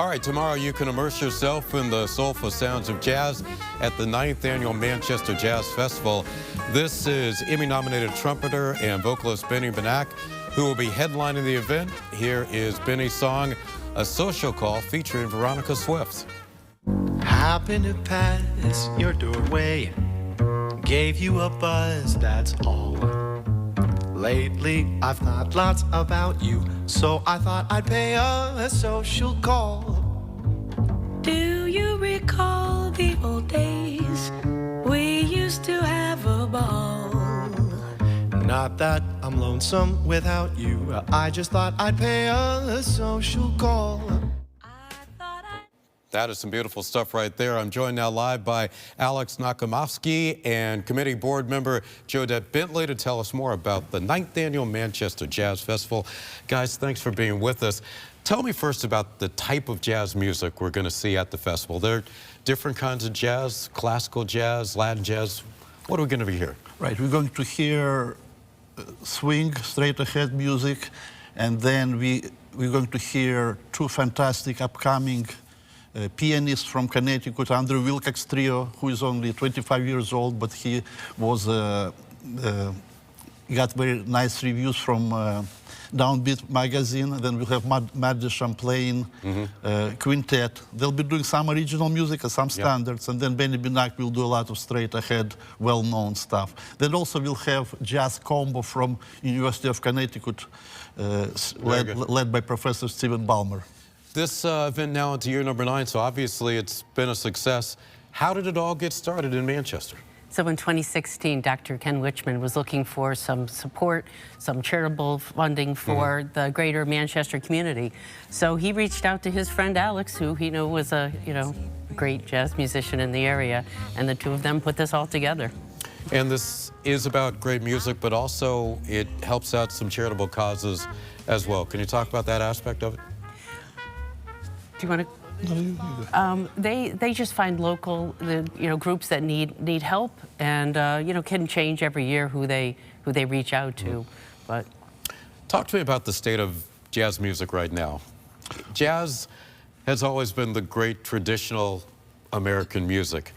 right, tomorrow you can immerse yourself in the soulful sounds of jazz at the 9th Annual Manchester Jazz Festival. This is Emmy-nominated trumpeter and vocalist Benny Benack, who will be headlining the event. Here is Benny's song, A Social Call, featuring Veronica Swift. Happened to pass your doorway, gave you a buzz, that's all. Lately, I've thought lots about you, so I thought I'd pay a social call. Do you recall the old days? We used to have a ball. Not that I'm lonesome without you, I just thought I'd pay a social call. That is some beautiful stuff right there. I'm joined now live by Alex Nakimovsky and committee board member Jodette Bentley to tell us more about the 9th Annual Manchester Jazz Festival. Guys, thanks for being with us. Tell me first about the type of jazz music we're going to see at the festival. There are different kinds of jazz, classical jazz, Latin jazz. What are we going to be hearing? Right, we're going to hear swing, straight ahead music, and then we're going to hear two fantastic upcoming pianist from Connecticut, Andrew Wilcox Trio, who is only 25 years old, but he was got very nice reviews from Downbeat magazine. Then we'll have Matt Champlain quintet. They'll be doing some original music and some standards, and then Benny Benack will do a lot of straight ahead, well-known stuff. Then also we'll have jazz combo from University of Connecticut, led by Professor Stephen Ballmer. This event now into year number 9, so obviously it's been a success. How did it all get started in Manchester? So in 2016, Dr. Ken Wichman was looking for some support, some charitable funding for the greater Manchester community. So he reached out to his friend Alex, who he knew was a great jazz musician in the area, and the two of them put this all together. And this is about great music, but also it helps out some charitable causes as well. Can you talk about that aspect of it? Do you want to? They just find local, groups that need help, and can change every year who they reach out to. But talk to me about the state of jazz music right now. Jazz has always been the great traditional American music,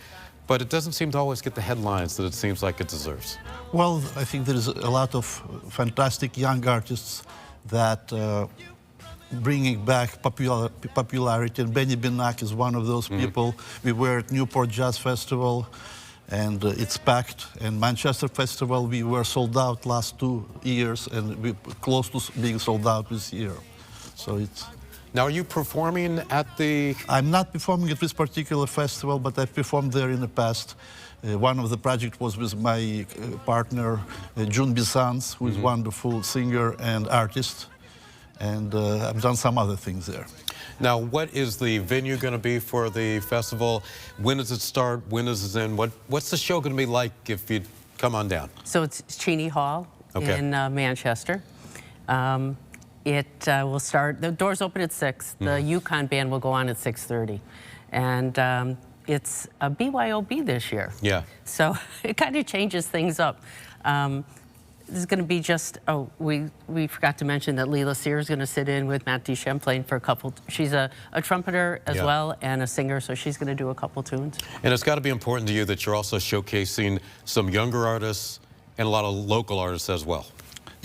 but it doesn't seem to always get the headlines that it seems like it deserves. Well, I think there is a lot of fantastic young artists that bringing back popularity, and Benny Benack is one of those people. We were at Newport Jazz Festival, and it's packed. And Manchester Festival, we were sold out last 2 years, and we're close to being sold out this year. So it's... Now, are you performing at the... I'm not performing at this particular festival, but I've performed there in the past. One of the projects was with my partner, June Bissans, who is a wonderful singer and artist. And I've done some other things there. Now, what is the venue going to be for the festival? When does it start? When does it end? What's the show going to be like if you come on down? So it's Cheney Hall in Manchester. It will start, the doors open at 6. The Yukon Band will go on at 6:30. And it's a BYOB this year. Yeah. So it kind of changes things up. This is going to be just, we forgot to mention that Leela Sear is going to sit in with Matt Champlain for a couple. She's a trumpeter as well and a singer, so she's going to do a couple tunes. And it's got to be important to you that you're also showcasing some younger artists and a lot of local artists as well.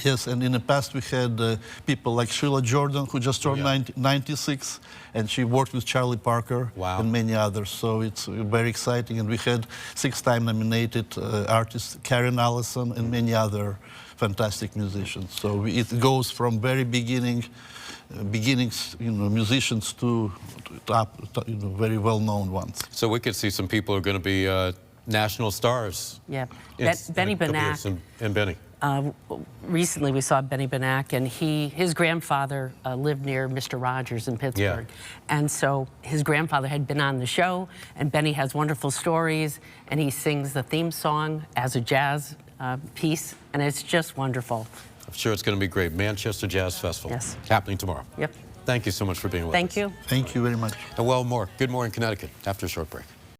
Yes, and in the past we had people like Sheila Jordan, who just turned 96, and she worked with Charlie Parker and many others. So it's very exciting. And we had 6-time nominated artists, Karen Allison, and many other fantastic musicians. So it goes from very beginnings, musicians to top, very well-known ones. So we could see some people who are going to be national stars. Yeah, Benny Benack. And Benny. Recently we saw Benny Benack, and his grandfather lived near Mr. Rogers in Pittsburgh. And so his grandfather had been on the show, and Benny has wonderful stories, and he sings the theme song as a jazz piece, and it's just wonderful. I'm sure it's going to be great. Manchester Jazz Festival. Yes. Happening tomorrow. Yep. Thank you so much for being with us. Thank you. Thank you very much. And well, more Good Morning Connecticut after a short break.